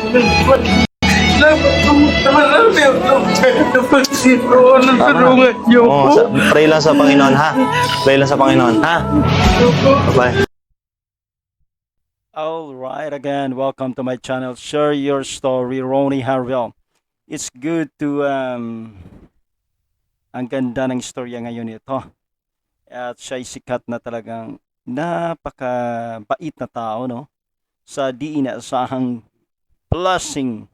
Tulungan niyo po. Pray lang sa Panginoon, ha? Pray lang sa Panginoon, ha? Bye-bye. Alright, again, welcome to my channel. Share your story, Ronnie Harvell. It's good to, ang ganda ng istorya ngayon ito. At siya'y sikat na talagang napakabait na tao, no? Sa di inaasahang blessing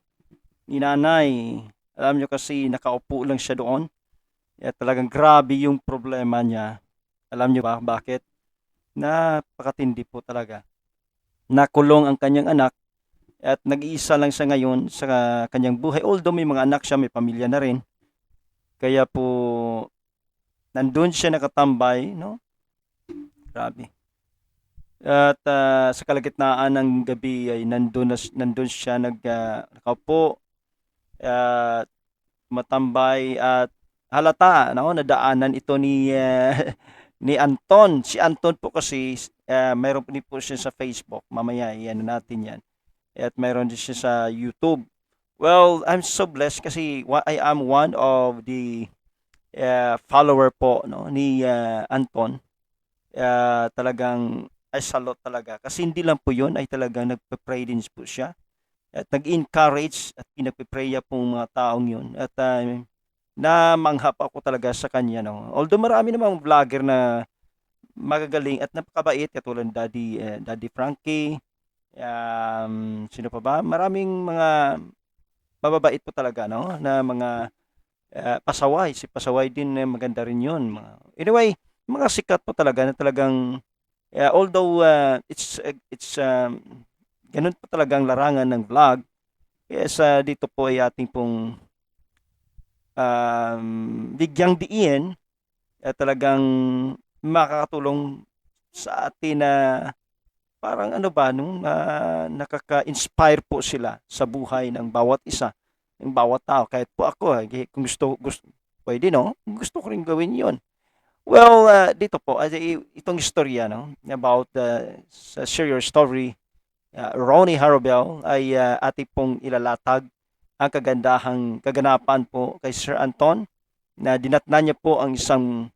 ni nanay. Alam nyo kasi nakaupo lang siya doon. At talagang grabe yung problema niya. Alam nyo ba bakit? Napakatindi po talaga. Nakulong ang kanyang anak at nag-iisa lang siya ngayon sa kanyang buhay. Although may mga anak siya, may pamilya na rin. Kaya po, nandun siya nakatambay, no? Grabe. At sa kalagitnaan ng gabi ay nandun siya nakaupo at matambay at halata, no? Nadaanan ito ni ni Anton. Si Anton po kasi mayroon din po siya sa Facebook. Mamaya iyan natin yan. At mayroon din siya sa YouTube. Well, I'm so blessed kasi I am one of the follower po, no, ni Anton. Talagang ay salot talaga. Kasi hindi lang po yun, ay talagang nagpe-pray din po siya. At nag-encourage at pinagpe-pray po mga taong yun. At namanghap ako talaga sa kanya. No? Although marami namang vlogger na magagaling at napakabait, katulad Daddy Frankie, sino pa ba? Maraming mga mababait po talaga, no? Na mga pasaway. Si pasaway din, maganda rin yun. Anyway, mga sikat po talaga na talagang although it's ganun po talagang larangan ng vlog. Yes, dito po ay ating pong bigyang diin talagang makakatulong sa atin na parang ano ba nung nakaka-inspire po sila sa buhay ng bawat isa, ng bawat tao. Kahit po ako, kung gusto pwede, no? Gusto ko rin gawin 'yon. Well, dito po itong istorya, no, about sa Share Your Story, Ronnie Harvell ay ating pong ilalatag ang kaganapan po kay Sir Anton na dinatnan niya po ang isang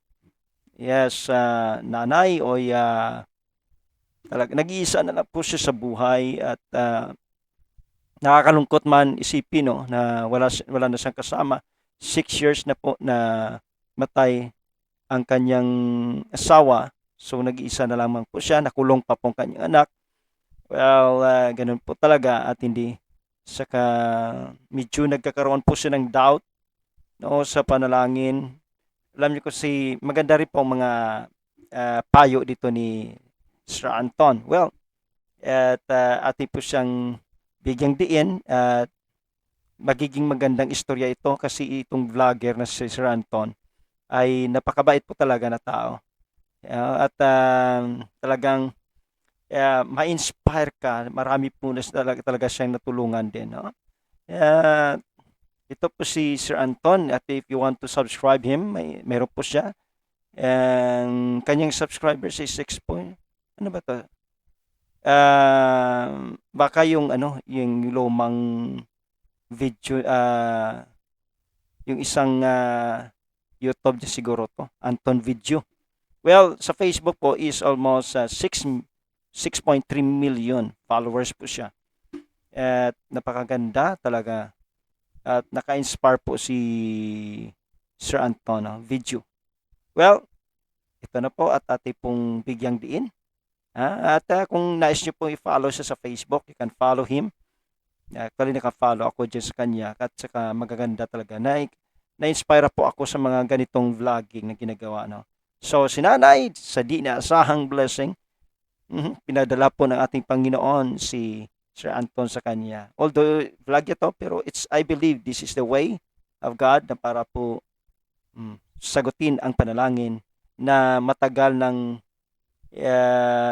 nanay o talaga nag-iisa na lang po siya sa buhay at nakakalungkot man isipin, no, na wala na siyang kasama. 6 years na po na matay ang kanyang asawa. So nag-iisa na lamang po siya, nakulong pa po ang kanyang anak. Well, ganun po talaga at hindi saka medyo nagkakaroon po siya ng doubt, no, sa panalangin. Alam niyo kasi maganda rin po mga payo dito ni Sir Anton. Well, at ating po siyang bigyang diin at magiging magandang istorya ito kasi itong vlogger na si Sir Anton ay napakabait po talaga na tao. At talagang ma-inspire ka. Marami po na talaga siyang natulungan din, no? Ito po si Sir Anton at if you want to subscribe him, meron po siya. Kanyang subscribers ay 6 point. Ano ba 'to? Baka yung yung lumang video, yung isang YouTube niya siguro to, Anton Video. Well, sa Facebook po is almost 6.3 million followers po siya. At napakaganda talaga. At naka-inspire po si Sir Anton Video. Well, ito na po at ating pong bigyang diin. At kung nais nyo po i-follow siya sa Facebook, you can follow him. Actually, naka-follow ako dyan sa kanya at saka magaganda talaga. Na-inspire po ako sa mga ganitong vlogging na ginagawa. No? So, sinanay, sa di naasahang blessing, pinadala po ng ating Panginoon si Sir Anton sa kanya. Although vlog ito, pero I believe this is the way of God na para po sagutin ang panalangin na matagal ng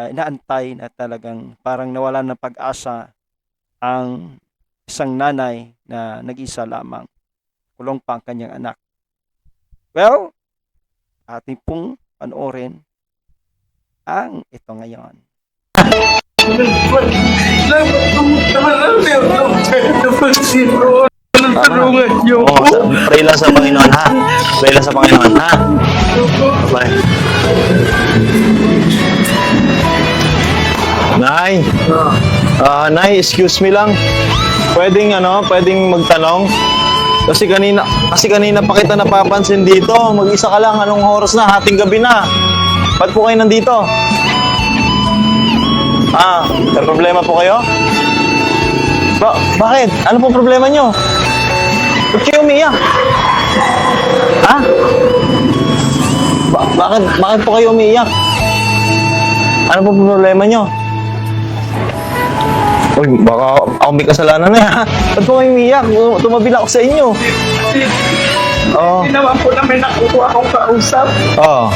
inaantay na talagang parang nawalan ng pag-asa ang isang nanay na nag-isa lamang. Kulong pa ang kanyang anak. Well, ating pong panoorin ang ito ngayon. Tulungan niyo Oo, pray lang sa Panginoon, ha? Pray lang sa Panginoon, ha? Bye. Nay, Nay, excuse me lang. Pwedeng magtanong? Kasi kanina pa kita napapansin dito. Mag-isa ka lang. Anong oras na? Hating gabi na. Ba't po kayo nandito? May problema po kayo? Bakit? Ano po problema nyo? Ba't kayo umiyak? Bakit po kayo umiiyak? Ano po problema nyo? Uy, baka ako may kasalanan na ha. Ba't po kayo umiiyak? Tumabi na ako sa inyo. Oo. Hindi naman po namin nakuha akong kausap. Oo.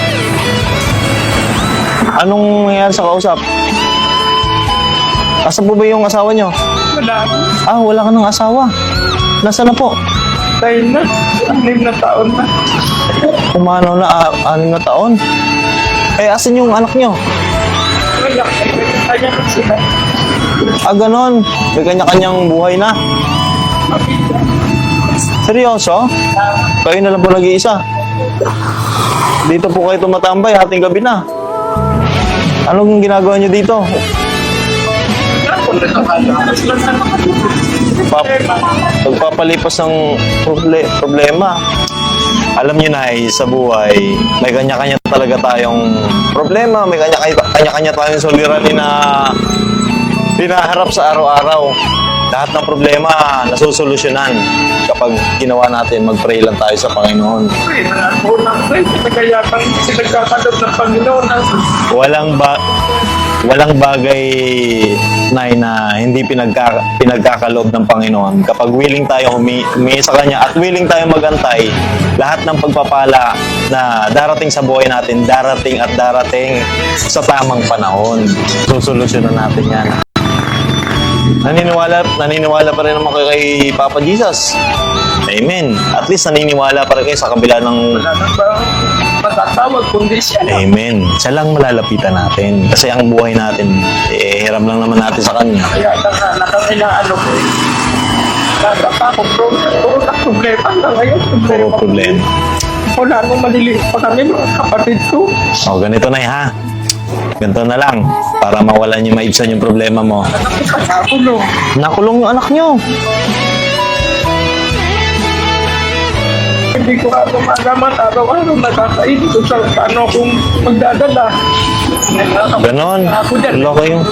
Anong nangyayari sa kausap? Asa po ba yung asawa nyo? Wala. Wala ka ng asawa. Nasaan na po? Dahil na, 6 na taon na. Kumano na, 6 na taon? Asan yung anak nyo? Wala. Kaya na sila. Ganon. May kanya-kanyang buhay na. Seryoso? Kayo na lang po nag-iisa. Dito po kayo tumatambay, hating gabi na. Anong ginagawa nyo dito? Pagpapalipas ng problema. Alam nyo na, sa buhay, may kanya-kanya talaga tayong problema, may kanya-kanya tayong suliranin na hinaharap sa araw-araw. Lahat ng problema nasusolusyonan kapag ginawa natin, mag-pray lang tayo sa Panginoon. Kaya pang sinagkakadap ng Panginoon. Walang bagay na hindi pinagkakaloob ng Panginoon. Kapag willing tayo humingi sa Kanya at willing tayo magantay, lahat ng pagpapala na darating sa buhay natin, darating sa tamang panahon. Susolusyonan natin yan. Naniniwala pa rin naman kayo kay Papa Jesus. Amen. At least naniniwala pa rin kayo sa kabila ng... Wala na ba matatawag kundi siya lang. Amen. Siya lang malalapitan natin. Kasi ang buhay natin, hiram lang naman natin sa Kanya. Kaya na kami na ano ko eh. Kaya pa akong problema hanggang ngayon. Puro problema. Wala nung maliliit pa kami mga kapatid ko. Ganito na ha. Ganito na lang. Para mawalan yung maibsan yung problema mo. Nakulong. Nakulong yung anak nyo. Hindi ko nga gumagamat araw-araw nakakain ko sa paano kung magdadala. Ganon. Loko yung...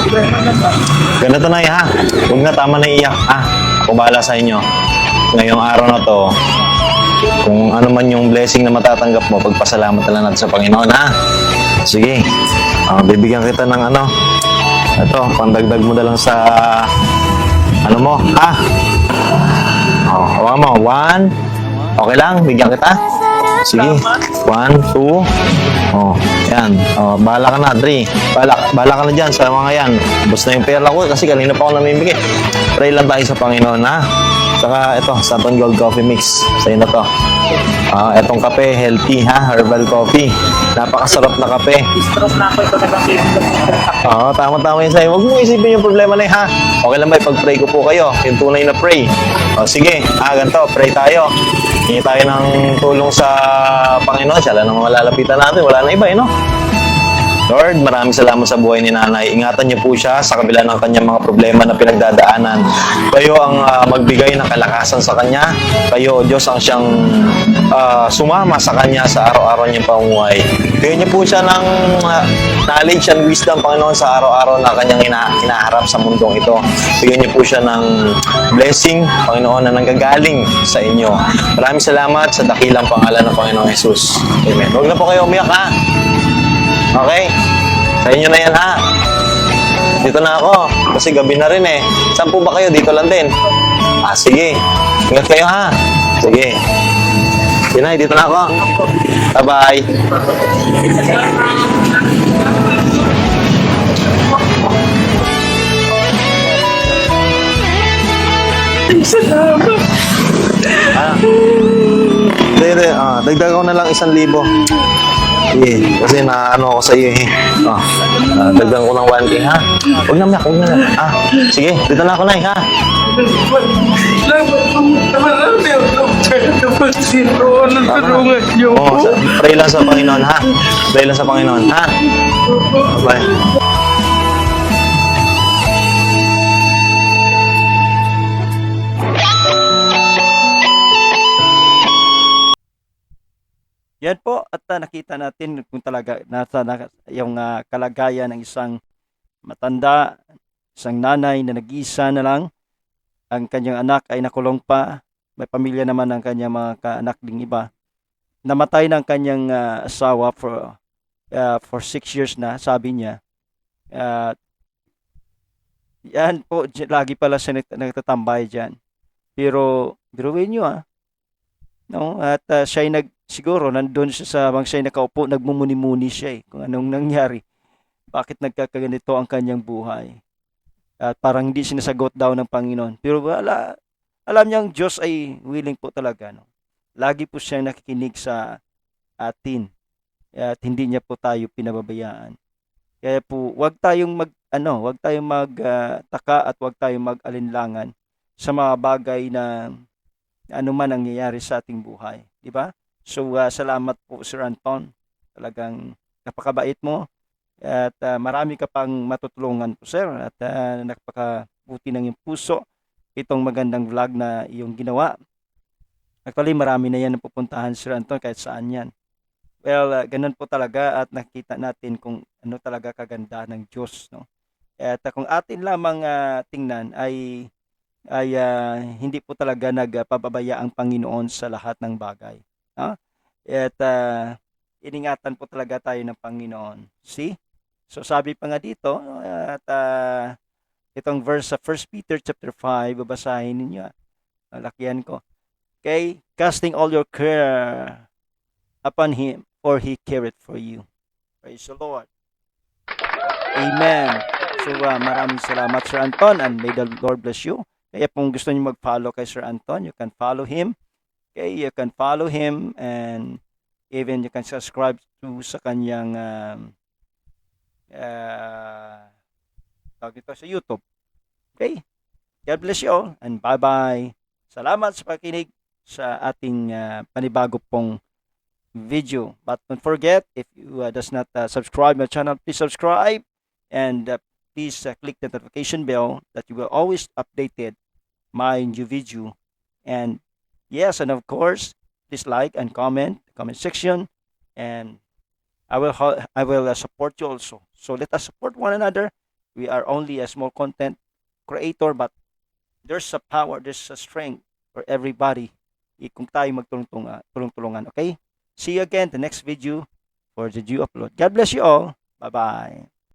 Ganito na ha. Huwag na, tama na iyak. Ako bahala sa inyo. Ngayong araw na to, kung ano man yung blessing na matatanggap mo, pagpasalamat na lang natin sa Panginoon, ha? Sige. Bibigyan kita ng ito, pandagdag mo na lang sa ano mo, ha? Hawa mo. 1. Okay lang, bigyan kita. Sige. 1, 2. Yan. Bahala ka na, 3. Bahala ka na dyan sa mga yan. Ubus na yung pera ko kasi kanina pa ako namimigay. Pray lang tayo sa Panginoon, ha? Saka ito, Saturn Gold Coffee Mix. Sa'yo na to. Etong kape, healthy, ha? Herbal coffee. Napakasarap na kape. Stress na ako ito na Tama-tama yun sa'yo. Huwag mo isipin yung problema na yun, ha? Okay lang ba, pag-pray ko po kayo. Yung tunay na pray. Sige, ganito, pray tayo. Hingi tayo ng tulong sa Panginoon. Siya lang naman malalapitan natin. Wala na iba, no? Lord, maraming salamat sa buhay ni Nanay. Ingatan niyo po siya sa kabila ng kanyang mga problema na pinagdadaanan. Kayo ang magbigay ng kalakasan sa kanya. Kayo, Diyos, ang siyang sumama sa kanya sa araw-araw niyang pamumuhay. Bigyan niyo po siya ng knowledge and wisdom, Panginoon, sa araw-araw na kanyang hinaharap sa mundong ito. Bigyan niyo po siya ng blessing, Panginoon, na nanggagaling sa inyo. Maraming salamat sa dakilang pangalan ng Panginoong Jesus. Amen. Huwag na po kayo umiyak, ha? Okay? Sa inyo na yan, ha? Dito na ako. Kasi gabi na rin eh. Saan po ba kayo? Dito lang din. Sige. Ingat kayo, ha? Sige. Sinay, dito na ako. Bye-bye. Salamat. Hindi. Dagdag ko na lang 1,000. Sige, kasi naano ako sa iyo eh. Dagdag ko ng 1K, ha? Huwag na, sige, dito na ako na ha? Salamat po. Marami ang doktor kapag sino ang tulungan niyo Oo, po. pray lang sa Panginoon, ha? Pray lang sa Panginoon, ha? Bye. Yan po at nakita natin kung talaga yung kalagayan ng isang matanda, isang nanay na nag-iisa na lang. Ang kanyang anak ay nakulong pa. May pamilya naman ang kanyang mga kaanak ding iba. Namatay na ang kanyang asawa for 6 years na, sabi niya. At yan po, lagi pala siya nagtatambay dyan. Pero, biruin nyo no? At siya ay siguro nandun siya sa bang siya ay nakaupo, nagmumuni-muni siya kung anong nangyari. Bakit nagkakaganito ang kanyang buhay? At parang hindi sinasagot daw ng Panginoon. Pero alam niyang Diyos ay willing po talaga. No? Lagi po siyang nakikinig sa atin. At hindi niya po tayo pinababayaan. Kaya po, wag tayong magtaka at wag tayong mag-alinlangan sa mga bagay na ano man ang nangyayari sa ating buhay, di ba? So salamat po Sir Anton. Talagang napakabait mo at marami ka pang matutulungan po sir at napakabuti ng iyong puso itong magandang vlog na iyong ginawa. Actually marami na yan ang pupuntahan Sir Anton kahit saan yan. Well, ganun po talaga at nakita natin kung ano talaga kaganda ng Diyos, no? At kung atin lamang tingnan ay hindi po talaga nagpapabaya ang Panginoon sa lahat ng bagay. No? At iningatan po talaga tayo ng Panginoon. See? So sabi pa nga dito, at itong verse sa 1 Peter chapter 5, babasahin ninyo. Lakihan ko. Okay? Casting all your care upon Him, for He careth for you. Praise the Lord. Amen. So maraming salamat Sir Anton and may the Lord bless you. Kaya kung gusto niyo mag-follow kay Sir Anton, you can follow him. Okay, you can follow him and even you can subscribe to sa kanyang tawag ito sa YouTube. Okay? God bless you all and bye-bye. Salamat sa pakikinig sa ating panibago pong video. But don't forget, if you does not subscribe my channel, please subscribe and please click the notification bell that you will always updated my new video. And yes, and of course, please like and comment section, and I will support you also. So let us support one another. We are only a small content creator, but there's a power, there's a strength for everybody. Kung tayo tulong-tulungan, okay? See you again the next video for the due upload. God bless you all. Bye-bye.